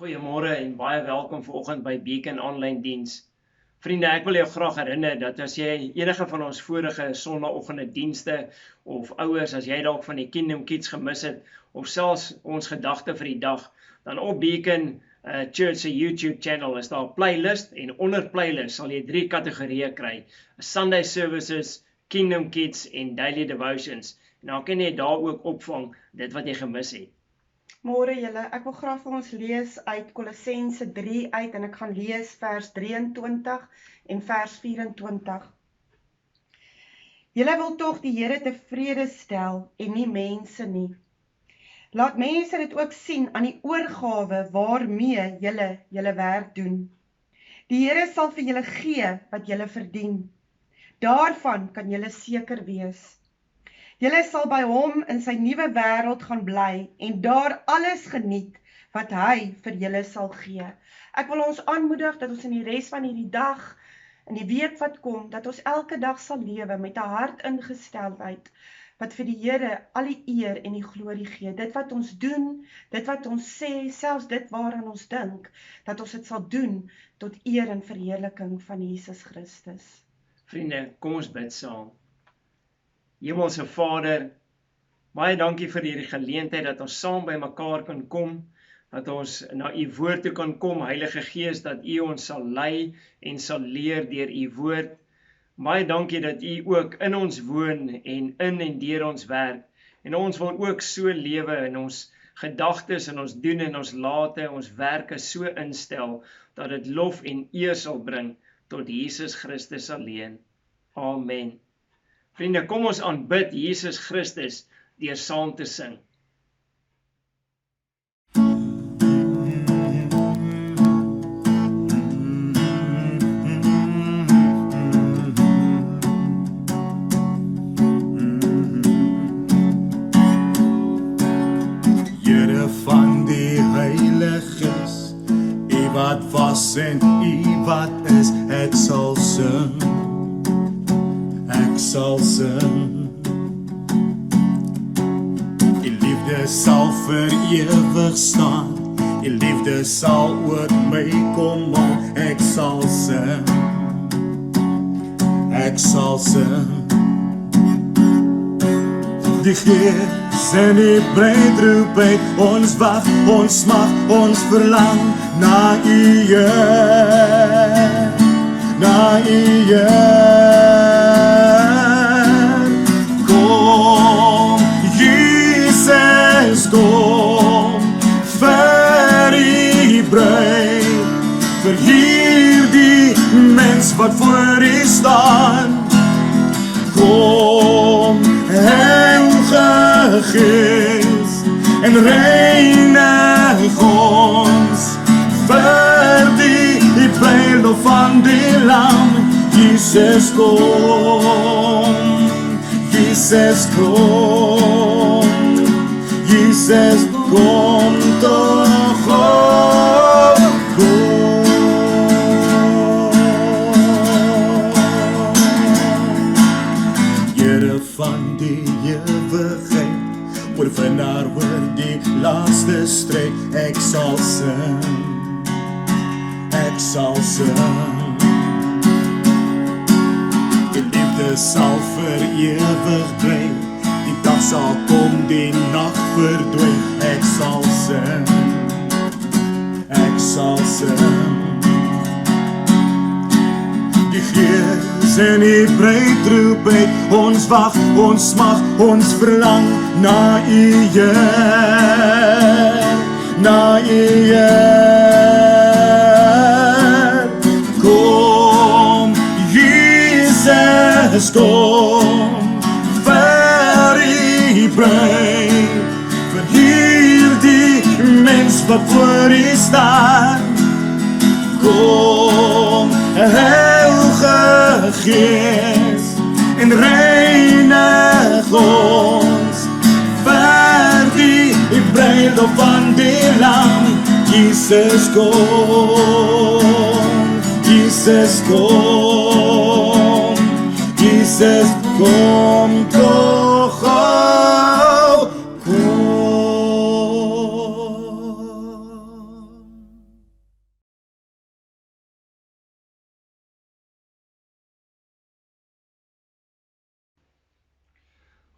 Goeiemôre en baie welkom vanoggend by Beacon Online Diens. Vriende, ek wil jou graag herinner dat as jy enige van ons vorige sonnaandoggende dienste of ouers, as jy dalk van die Kingdom Kids gemis het of selfs ons gedagte vir die dag, dan op Beacon Church se YouTube channel is daar 'n playlist en onder playlist sal jy 3 kategorieë kry: Sunday Services, Kingdom Kids en Daily Devotions. En dan kan jy daar ook opvang dit wat jy gemis het. Môre julle, ek wil graag vir ons lees uit Kolossense 3 uit en ek gaan lees vers 23 en vers 24. Julle wil tog die Here tevrede stel en nie mense nie. Laat mense dit ook sien aan die oorgawe waarmee julle werk doen. Die Here sal vir julle gee wat julle verdien. Daarvan kan julle seker wees. Julle sal by hom in sy nuwe wêreld gaan bly en daar alles geniet wat hy vir julle sal gee. Ek wil ons aanmoedig dat ons in die res van hierdie dag, in die week wat kom, dat ons elke dag sal lewe met 'n hartingesteldheid wat vir die Here al die eer en die glorie gee. Dit wat ons doen, dit wat ons sê, selfs dit waaraan ons dink, dat ons dit sal doen tot eer en verheerliking van Jesus Christus. Vriende, kom ons bid saam. Hemelse Vader, baie dankie vir hierdie geleentheid dat ons saam by mekaar kan kom, dat ons na u woord toe kan kom, Heilige Gees, dat u ons sal lei en sal leer deur u woord. Baie dankie dat u ook in ons woon en in en deur ons werk, en ons wil ook so lewe in ons gedagtes, in ons doen en ons late, ons werke so instel, dat dit lof en eer sal bring tot Jesus Christus alleen. Amen. Vriende, kom ons aanbid Jesus Christus deur saam te sing. Here van die Heilige Gees, U wat was en U wat is, ek sal sing. Ek sal sing. Die liefde sal vir ewig staan. Die liefde sal oor my kom, ek sal sing. Ek sal sing. Die Gees en die breed roep uit, ons wag, ons mag, ons verlang na U Heer, na U Heer. Kom, vir die bruid, vir hierdie mens wat voor U staan. Kom, Heilige Gees, en reinig ons vir die bruiloft van die Lam. Jesus kom, Jesus kom. Jesus, kom toch, kom. Here van die ewigheid, oorwinnaar oor die laaste stryd, ek sal sing, ek sal sing. Die liefde sal vir ewig bly. Die dag sal kom, die nag verdwyn, ek sal sing, ek sal sing. Die Gees en die breed roep uit, ons wag, ons mag, ons verlang na U Heer, na U Heer. Kom, Jesus, kom, vir hierdie mens wat voor U staan. Kom, Heilige Gees, en reinig ons vir die bruiloft van die Lam. Jesus kom, Jesus kom, Jesus kom toch gauw, kom.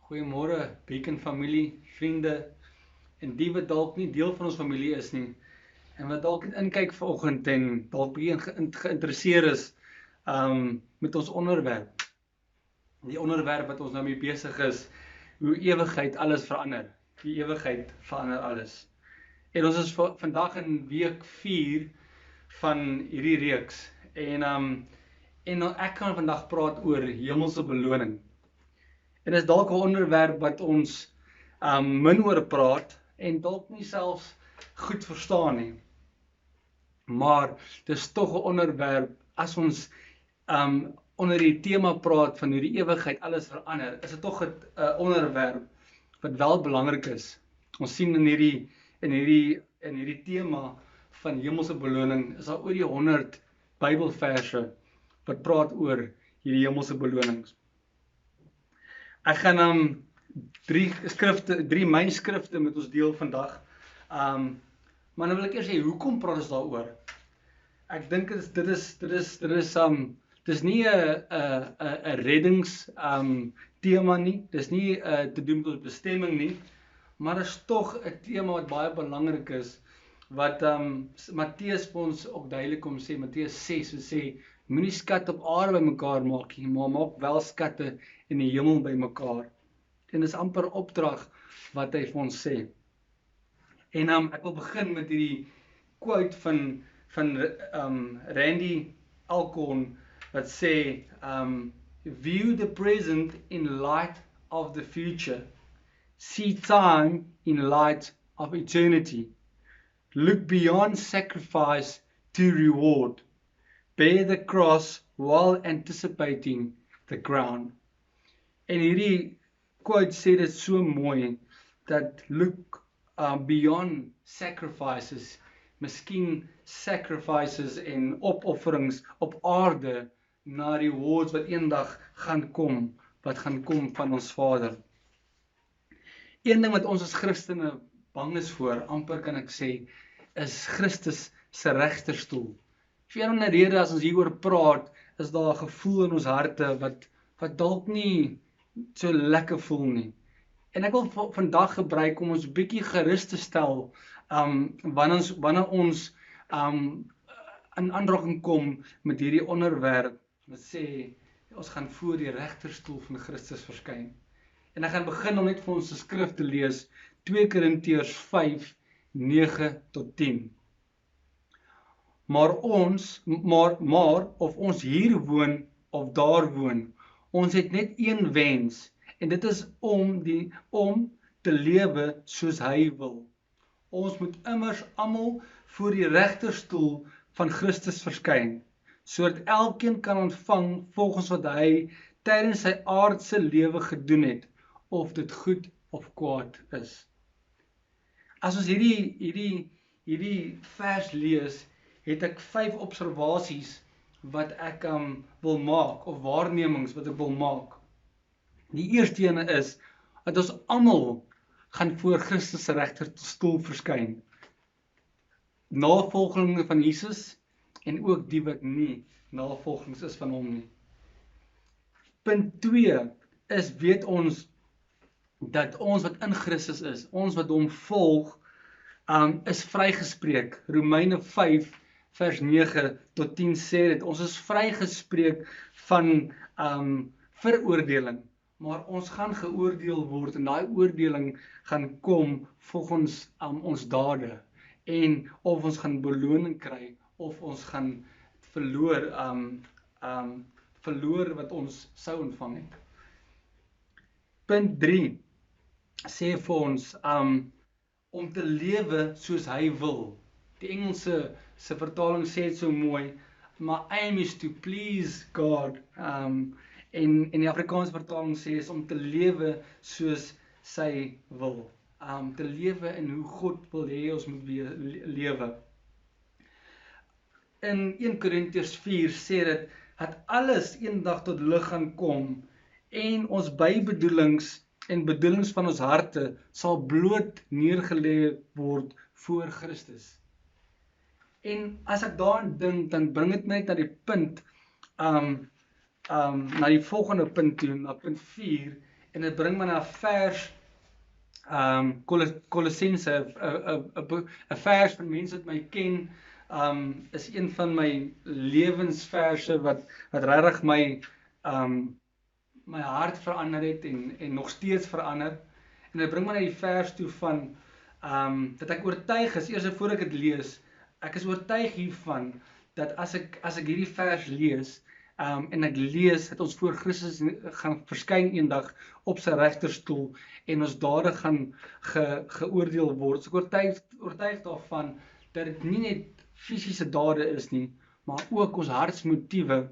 Goeiemôre, Beacon familie, vriende, en die wat dalk nie deel van ons familie is nie, en wat dalk inkyk vanoggend en dalk bietjie geïnteresseerd is met ons onderwerp. Die onderwerp wat ons nou mee besig is, hoe ewigheid alles verander. Die ewigheid verander alles. En ons is vandag in week 4 van hierdie reeks. En ek kan vandag praat oor hemelse beloning. En is dalk 'n onderwerp wat ons min oor praat en dalk nie selfs goed verstaan nie. Maar dis tog 'n onderwerp as ons onder die tema praat van hoe die ewigheid alles verander, is dit tog 'n onderwerp wat wel belangrik is. Ons sien in hierdie tema van hemelse beloning is daar oor die 100 Bybelverse wat praat oor hierdie hemelse belonings. Ek gaan 3 myn skrifte met ons deel vandag. Maar nou wil ek eers sê, hoekom praat ons daaroor? Ek dink dit is nie 'n reddings tema nie. Dis nie te doen met ons bestemming nie, maar is tog 'n tema wat baie belangrik is, wat Matteus vir ons ook duidelik kom sê, Matteus 6 sê, moenie skat op aarde bymekaar maak nie, maar maak wel skatte in die hemel bymekaar. En dis amper opdrag wat hy vir ons sê. En ek wil begin met hierdie quote van Randy Alcorn wat sê, view the present in light of the future. See time in light of eternity. Look beyond sacrifice to reward. Bear the cross while anticipating the crown. En hierdie quote sê dit so mooi, dat look beyond sacrifices, miskien sacrifices en opofferings op aarde, na rewards wat eendag gaan kom van ons Vader. Een ding wat ons as Christene bang is voor, amper kan ek sê, is Christus se regterstoel. Vir een rede as ons hieroor praat, is daar 'n gevoel in ons harte wat dalk nie so lekker voel nie. En ek wil vandag gebruik om ons bietjie gerus te stel, wanneer ons in aanraking kom met hierdie onderwerp, wat sê, ons gaan voor die regterstoel van Christus verskyn. En ek gaan begin om net vir ons 'n skrif te lees, 2 Korintiërs 5, 9-10. Maar of ons hier woon of daar woon, ons het net een wens, en dit is om te lewe soos hy wil. Ons moet immers almal voor die regterstoel van Christus verskyn, sodat elkeen kan ontvang volgens wat hy tydens sy aardse lewe gedoen het, of dit goed of kwaad is. As ons hierdie vers lees, het ek 5 observasies wat ek wil maak, of waarnemings wat ek wil maak. Die eerste ene is, dat ons almal gaan voor Christus se regterstoel verskyn. Navolgelinge van Jesus, en ook die wat nie navolgings is van hom nie. Punt 2 is, weet ons, dat ons wat in Christus is, ons wat hom volg, is vrygespreek. Romeine 5 vers 9-10 sê dit, ons is vrygespreek van veroordeling, maar ons gaan geoordeel word, en daai oordeling gaan kom volgens ons dade, en of ons gaan beloning kry, of ons gaan verloor wat ons sou ontvang het. Punt 3 sê vir ons, om te lewe soos hy wil. Die Engelse se vertaling sê dit so mooi, my aim is to please God, en die Afrikaanse vertaling sê is om te lewe soos sy wil. Te lewe in hoe God wil hê ons moet lewe. In 1 Korintiërs 4 sê dit, dat alles eendag tot lig gaan kom, en ons bybedoelings en bedoelings van ons harte sal bloot neergelê word voor Christus. En as ek daaraan dink, dan bring dit my na die punt, na die volgende punt toe, na punt 4, En dit bring my na vers Kolossense, 'n vers van mense wat my ken, is een van my lewensverse wat regtig my hart verander het en nog steeds verander. En dit bring my na die vers toe van dat ek oortuig is, eers voor ek dit lees, ek is oortuig hiervan dat as ek hierdie vers lees en ek lees dat ons voor Christus gaan verskyn eendag op sy regterstoel en ons dade gaan geoordeel word. So ek oortuig daarvan dat dit nie net fisiese dade is nie, maar ook ons hartsmotiewe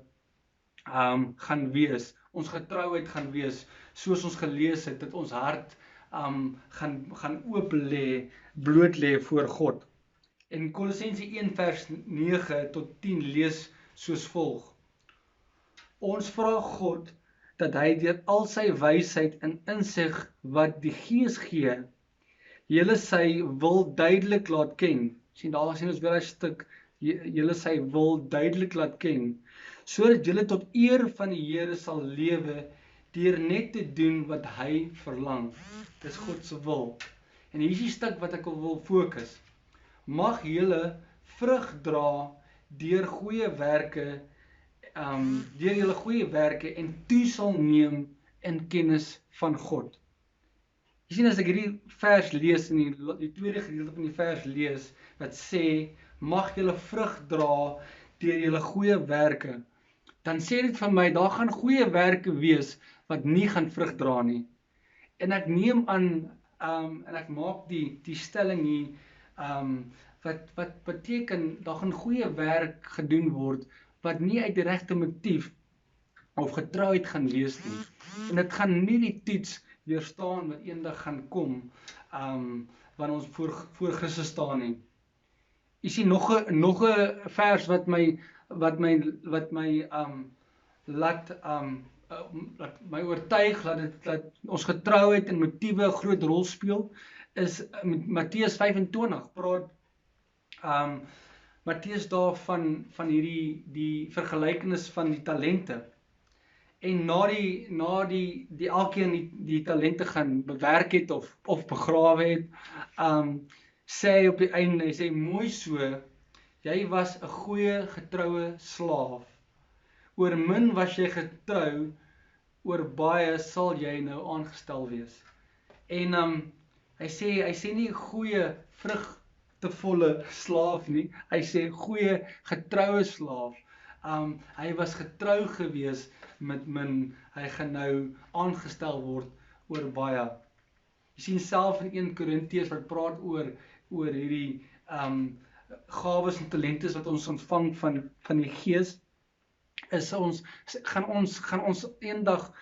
gaan wees, ons getrouheid gaan wees, soos ons gelees het, dat ons hart gaan oop lê, bloot lê voor God. En Kolossense 1 vers 9 tot 10 lees soos volg. Ons vra God dat hy deur al sy wysheid en insig wat die Gees gee, julle sy wil duidelik laat ken. Sien, daar sien ons weer 'n stuk, julle sy wil duidelik laat ken, sodat julle tot eer van die Here sal lewe, deur net te doen wat hy verlang. Dis God se wil. En hier is die stuk wat ek wil fokus. Mag julle vrug dra deur goeie werke, deur julle goeie werke en toe sal neem in kennis van God. Jy sien, as ek hierdie vers lees, in die tweede gedeelte van die vers lees, wat sê, mag julle vrug dra deur julle goeie werke, dan sê dit vir my, daar gaan goeie werke wees, wat nie gaan vrug dra nie. En ek neem aan, en ek maak die stelling hier, wat beteken, daar gaan goeie werk gedoen word, wat nie uit die regte motief of getrouheid gaan wees nie. En dit gaan nie die toets weerstaan wat eendag gaan kom, wanneer ons voor Christus staan nie. Jy sien, nog 'n vers wat my laat my oortuig dat ons getrouheid en motiewe 'n groot rol speel, is Matteus 25, praat Matteus daar van die vergelykenis van die talente. En na die elkeen die talente gaan bewerk het of begrawe het, sê hy op die einde, hy sê, mooi so, jy was 'n goeie getroue slaaf. Oor min was jy getrou, oor baie sal jy nou aangestel wees. En hy sê nie goeie vrugtevolle slaaf nie, hy sê goeie getroue slaaf. Hy was getrou gewees met min, hy gaan nou aangestel word oor baie. Jy sien self in 1 Korintiërs wat praat oor hierdie gawes en talentes wat ons ontvang van die Gees, is gaan ons eendag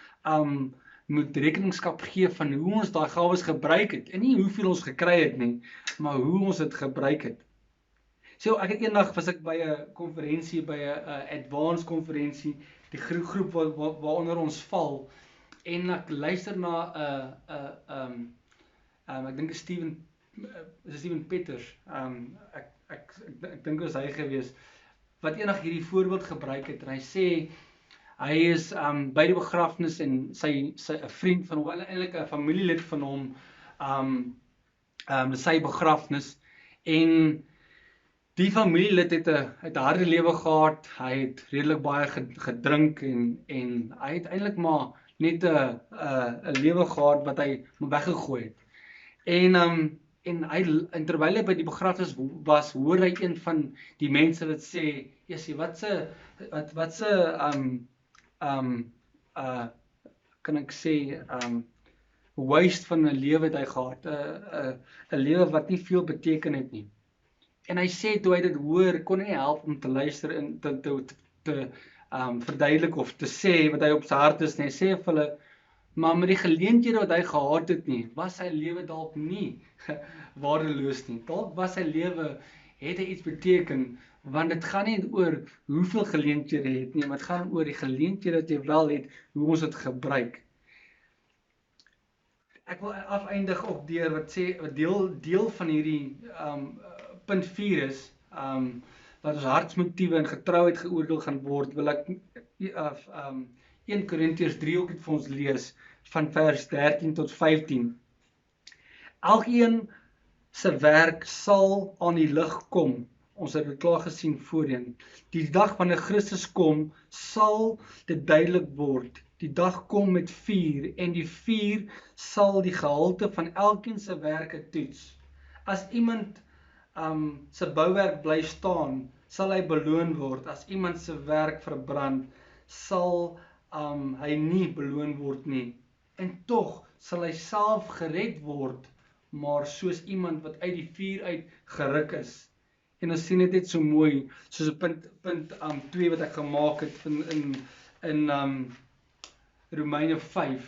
moet rekeningskap gee van hoe ons daai gawes gebruik het, en nie hoeveel ons gekry het nie, maar hoe ons dit gebruik het. So ek eendag was ek by 'n konferensie, by 'n advanced konferensie, die groep waaronder ons val, en ek luister na ek dink Steven Peters, ek dink was hy gewees, wat eendag hierdie voorbeeld gebruik het, en hy sê, hy is by die begrafnis en sy 'n vriend van hom, eintlik 'n familielid van hom, sy begrafnis, en die familielid het 'n harde lewe gehad, hy het redelik baie gedrink en hy het eintlik maar net 'n lewe gehad wat hy weggegooi het. En terwyl hy by die begrafnis was, hoor hy een van die mense wat sê, Jessie, wat se kan ek sê, waste van 'n lewe het hy gehad, 'n lewe wat nie veel beteken het nie. En hy sê, toe hy dit hoor, kon hy nie help om te luister en te verduidelik of te sê wat hy op sy hart is, en hy sê vir hulle, maar met die geleenthede wat hy gehad het nie, was sy lewe dalk nie waardeloos nie. Dalk was sy lewe, het hy iets beteken, want dit gaan nie oor hoeveel geleenthede het nie, maar dit gaan oor die geleenthede wat jy wel het, hoe ons dit gebruik. Ek wil afeindig ook deur wat sê, deel van hierdie punt 4 is, wat ons hartsmotiewe en getrouheid geoordeel gaan word, wil ek 1 Korintiërs 3 ook vir ons lees, van vers 13 tot 15. Elkeen se werk sal aan die lig kom. Ons het dit klaar gesien voorheen. Die dag wanneer Christus kom, sal dit duidelik word. Die dag kom met vuur en die vuur sal die gehalte van elkeen se werke toets. As iemand se bouwerk bly staan, sal hy beloon word. As iemand se werk verbrand, sal hy nie beloon word nie. En tog sal hy self gered word, maar soos iemand wat uit die vuur uit geruk is. En ons sien dit net so mooi, soos punt 2 wat ek gemaak het in Romeine 5,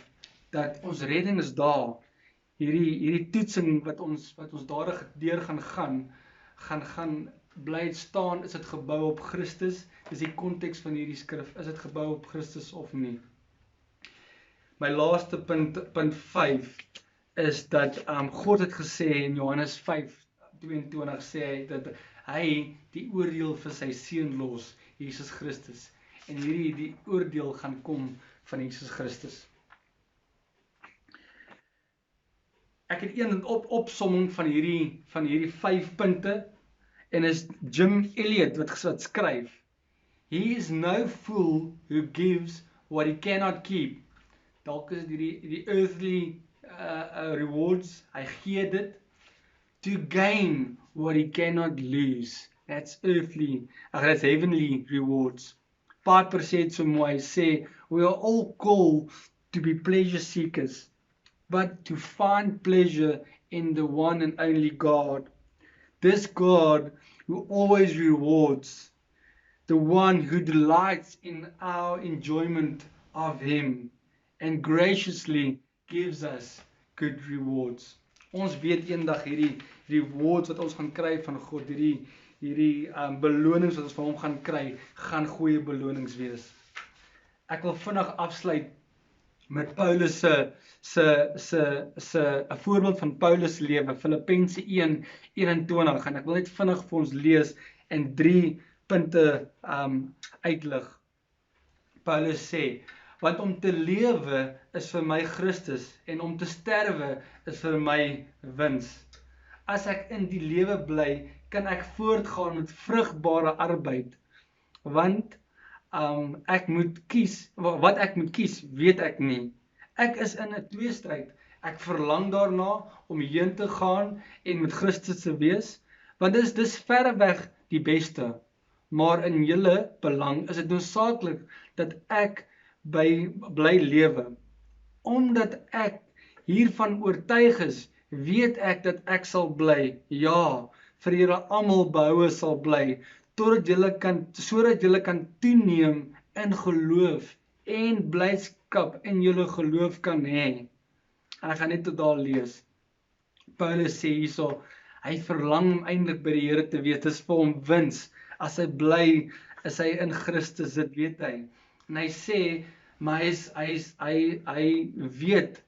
dat ons redding is daar. Hierdie toetsing wat ons deur gaan bly staan, is dit gebou op Christus? Dis die konteks van hierdie skrif, is dit gebou op Christus of nie? My laaste punt 5, is dat God het gesê in Johannes 5:22 sê hy dat hy die oordeel vir sy seun los, Jesus Christus. En die oordeel gaan kom van Jesus Christus. Ek het een opsomming van hierdie 5 punte, en is Jim Elliot wat skryf. He is no fool who gives what he cannot keep. Dalk is die earthly rewards, hy gee dit, to gain what he cannot lose. That's heavenly rewards. Piper sê het so mooi, sê, we are all called to be pleasure seekers, but to find pleasure in the one and only God. This God who always rewards, the one who delights in our enjoyment of Him, and graciously gives us good rewards. Ons weet eendag hierdie rewards wat ons gaan kry van God, hierdie belonings wat ons van hom gaan kry, gaan goeie belonings wees. Ek wil vinnig afsluit met Paulus se 'n voorbeeld van Paulus se lewe, Filippense 1:21, en ek wil net vinnig vir ons lees en 3 punte uitlig. Paulus sê, want om te lewe is vir my Christus en om te sterwe is vir my wins. As ek in die lewe bly, kan ek voortgaan met vrugbare arbeid, want ek moet kies, wat ek moet kies, weet ek nie. Ek is in 'n tweestryd. Ek verlang daarna om heen te gaan en met Christus te wees, want dis verreweg die beste. Maar in julle belang is dit noodsaaklik dat ek bly lewe. Omdat ek hiervan oortuig is, weet ek dat ek sal bly, ja, vir julle almal behoue sal bly, sodat julle kan toeneem in geloof en blydskap in julle geloof kan hê. En ek gaan net tot daar lees. Paulus sê hierso, hy verlang om eintlik by die Here te wees, dis vir hom wins. As hy bly, is hy in Christus, dit weet hy. En hy sê, maar hy weet,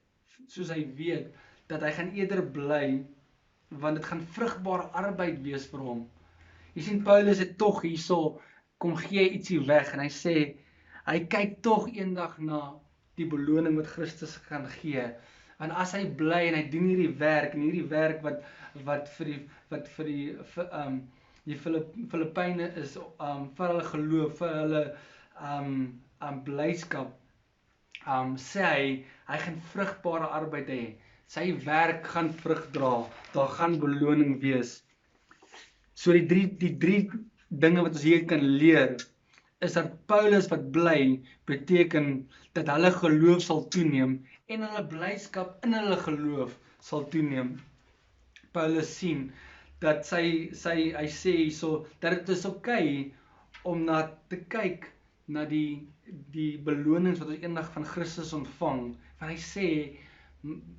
soos hy weet, dat hy gaan eerder bly, want dit gaan vrugbare arbeid wees vir hom. Jy sien, Paulus het tog hierso, kom gee ietsie weg, en hy sê, hy kyk tog eendag na die beloning wat Christus gaan gee. En as hy bly en hy doen hierdie werk, en hierdie werk wat vir die Filippyne is, vir hulle geloof, vir hulle blydskap, sê hy gaan vrugbare arbeid hê. Sy werk gaan vrug dra, daar gaan beloning wees. So die drie dinge wat ons hier kan leer, is dat Paulus wat bly, beteken dat hulle geloof sal toeneem, en hulle blydskap in hulle geloof sal toeneem. Paulus sien, dat hy sê hierso, dat dit is okay, om te kyk na die belonings wat ons eendag van Christus ontvang, want hy sê,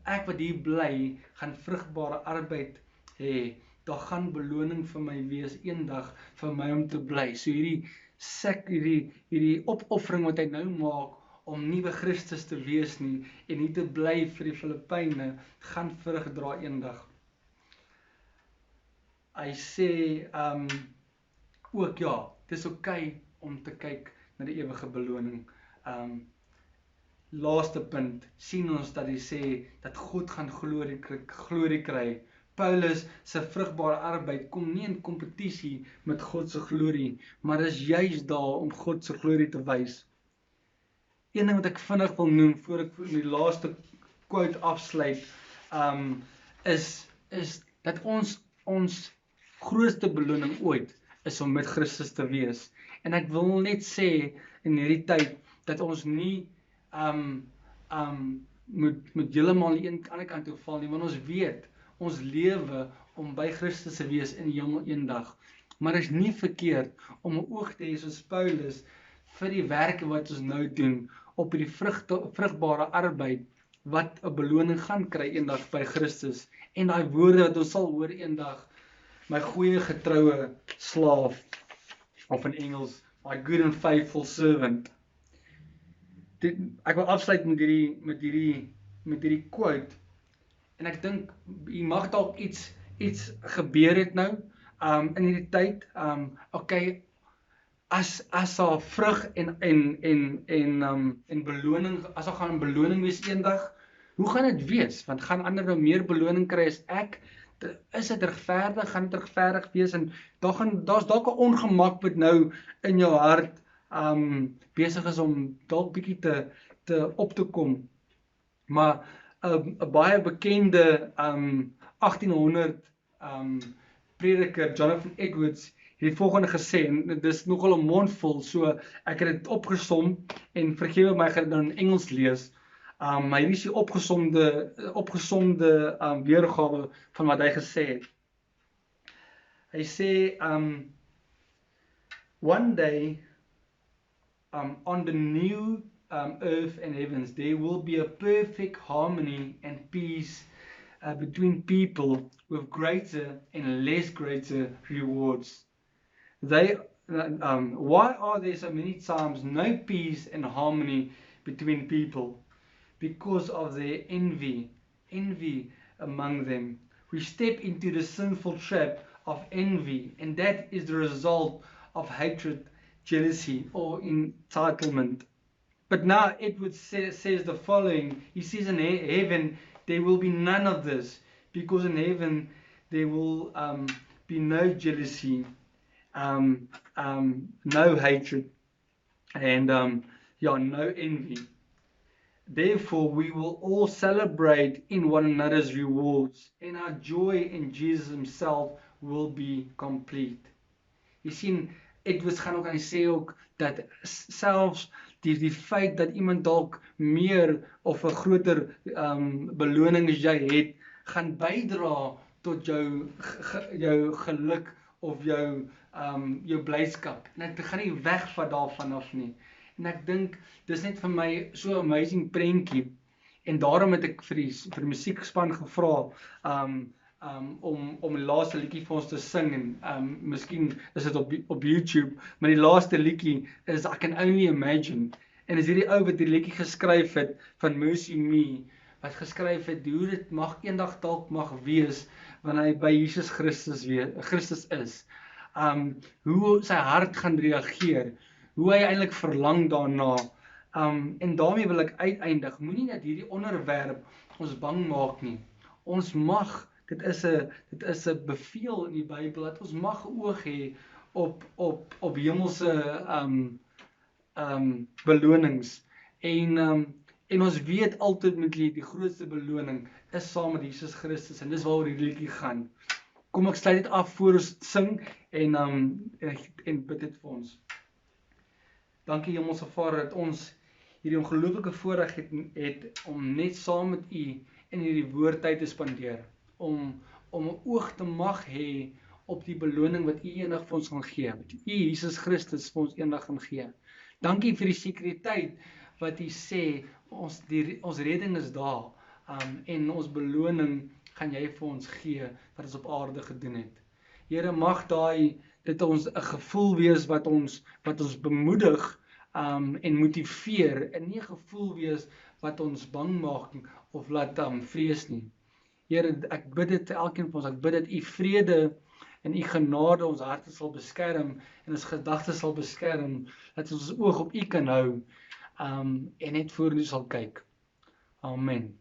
ek wat hier bly, gaan vrugbare arbeid hê, daar gaan beloning vir my wees, eendag vir my om te bly. So hierdie opoffering wat hy nou maak, om nie by Christus te wees nie, en nie te bly vir die Filippyne, gaan vrug dra eendag. Hy sê ook, ja, dit is okay om te kyk na die ewige beloning. laaste punt, sien ons dat hy sê, dat God gaan glorie kry. Paulus se vrugbare arbeid kom nie in kompetisie met God se glorie, maar is juist daar om God se glorie te wys. Een ding wat ek vinnig wil noem, voor ek die laaste quote afsluit, is dat ons grootste beloning ooit is om met Christus te wees. En ek wil net sê in hierdie tyd dat ons nie moet heeltemal aan die ander kant toe val nie, want ons weet ons lewe om by Christus te wees in die hemel eendag. Maar is nie verkeerd om 'n oog te hê soos Paulus vir die werke wat ons nou doen op die vrugbare arbeid wat 'n beloning gaan kry eendag by Christus. En daai woorde wat ons sal hoor eendag, my goeie getroue slaaf, of in Engels, my good and faithful servant. Ek wil afsluit met hierdie quote, en ek dink, jy mag dalk iets gebeur het nou, in hierdie tyd, okay, as daar vrug en beloning, as daar gaan 'n beloning wees eendag, hoe gaan dit wees? Want gaan ander nou meer beloning kry as ek? Is dit regverdig? Gaan dit regverdig wees? En daar's dalk 'n ongemak wat nou in jou hart besig is om dalk bietjie te op te kom. Maar 'n baie bekende 1800 prediker, Jonathan Edwards, het die volgende gesê, en dit is nogal 'n mondvol, so ek het dit opgesom, en vergewe my, ek gaan dit nou in Engels lees. Maar hier is die opgesomde weergawe van wat hy gesê het. Hy sê, one day, on the new earth and heavens, there will be a perfect harmony and peace between people with greater and less greater rewards. Why are there so many times no peace and harmony between people? Because of their envy among them. We step into the sinful trap of envy, and that is the result of hatred, jealousy, or entitlement. But now Edward says the following. He says in heaven there will be none of this, because in heaven there will be no jealousy, no hatred, and no envy. Therefore, we will all celebrate in one another's rewards, and our joy in Jesus himself will be complete. Jy sien, Edwards gaan ook aan sê ook, dat selfs die feit dat iemand dalk meer of 'n groter beloning as jy het, gaan bydra tot jou geluk of jou blydskap. En dit gaan nie weg van daarvan af nie. En ek dink, dis net vir my so amazing prentjie, en daarom het ek vir die musiekspan gevra, om die laaste liedjie vir ons te sing, en miskien is dit op YouTube, maar die laaste liedjie is I Can Only Imagine, en is hierdie ou wat die liedjie geskryf het, van Mercy Me, wat geskryf het, hoe dit eendag dalk mag wees, wanneer hy by Jesus Christus is, hoe sy hart gaan reageer, hoe hy eintlik verlang daarna, en daarmee wil ek uiteindig, moenie dat hierdie onderwerp ons bang maak nie. Ons mag, dit is 'n beveel in die Bybel, dat ons mag oog hê op hemelse belonings, en ons weet ultimately die grootste beloning is saam met Jesus Christus, en dis waaroor die liedjie gaan. Kom ek sluit dit af voor ons sing, en bid dit vir ons. Dankie Hemelse Vader, dat ons hierdie ongelooflike voorreg het om net saam met U in hierdie woordtyd te spandeer, om 'n oog te mag hê op die beloning wat U eendag vir ons gaan gee, wat U Jesus Christus vir ons eendag gaan gee. Dankie vir die sekuriteit wat U sê, ons redding is daar, en ons beloning gaan jy vir ons gee, wat ons op aarde gedoen het. Here, mag dit ons 'n gevoel wees wat ons bemoedig, en motiveer, en nie 'n gevoel wees wat ons bang maak, of laat vrees nie. Here, ek bid dit vir elkeen van ons, ek bid dat U vrede en U genade ons harte sal beskerm, en ons gedagtes sal beskerm, dat ons oog op U kan hou, en net vorentoe sal kyk. Amen.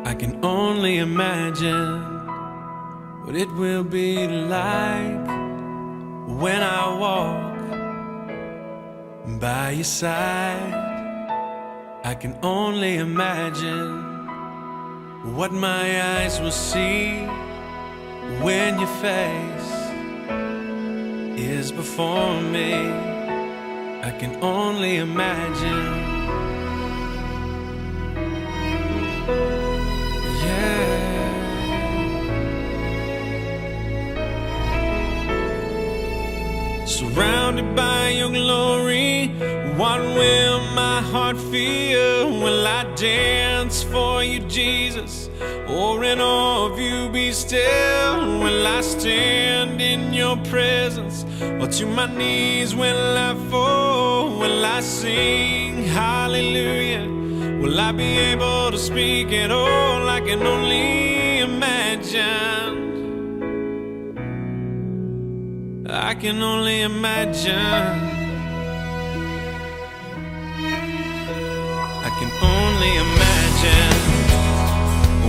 I can only imagine what it will be like when I walk by your side. I can only imagine what my eyes will see when your face is before me. I can only imagine. Surrounded by your glory, what will my heart feel? Will I dance for you, Jesus? Or in awe of you be still? Will I stand in your presence? Or to my knees will I fall? Will I sing hallelujah? Will I be able to speak at all? I can only imagine. I can only imagine. I can only imagine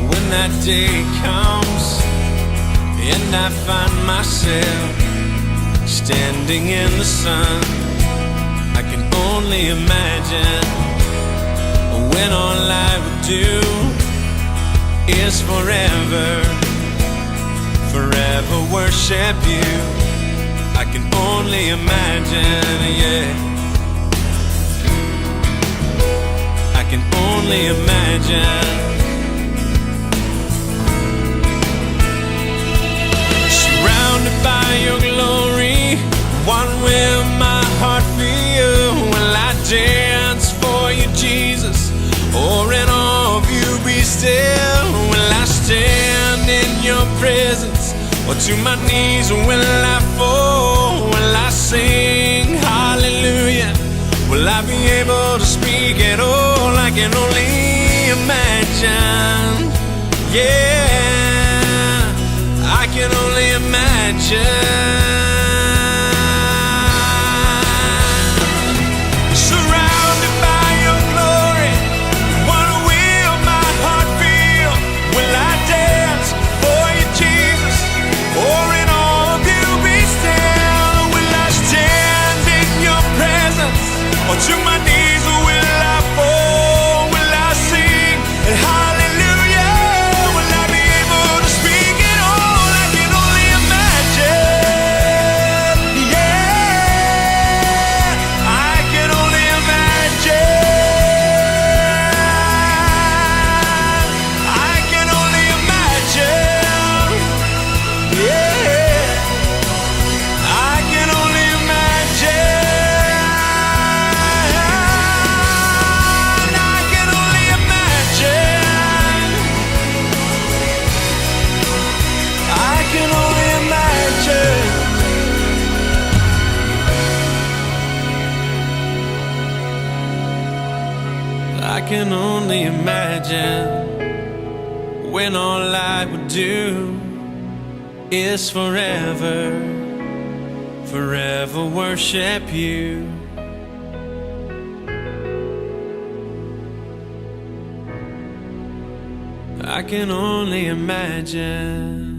when that day comes and I find myself standing in the sun. I can only imagine when all I would do is forever, forever worship you. I can only imagine, yeah. I can only imagine. Surrounded by your glory, what will my heart feel? Will I dance for you, Jesus? Or in awe of you be still? Will I stand in your presence? Or to my knees will I fall? Will I sing hallelujah? Will I be able to speak at all? I can only imagine. Yeah, I can only imagine. Surrounded by your glory, what will my heart feel? Will I dance for you, Jesus? Or in awe of you be still? Will I stand in your presence? Or to my knees will I fall? Will I sing hallelujah? Will I be able to speak at all? I can only imagine. Yeah, I can only imagine. I can only imagine. Yeah, I can only imagine. I can only imagine. I can only imagine. I can only imagine when all I would do is forever, forever worship you. I can only imagine.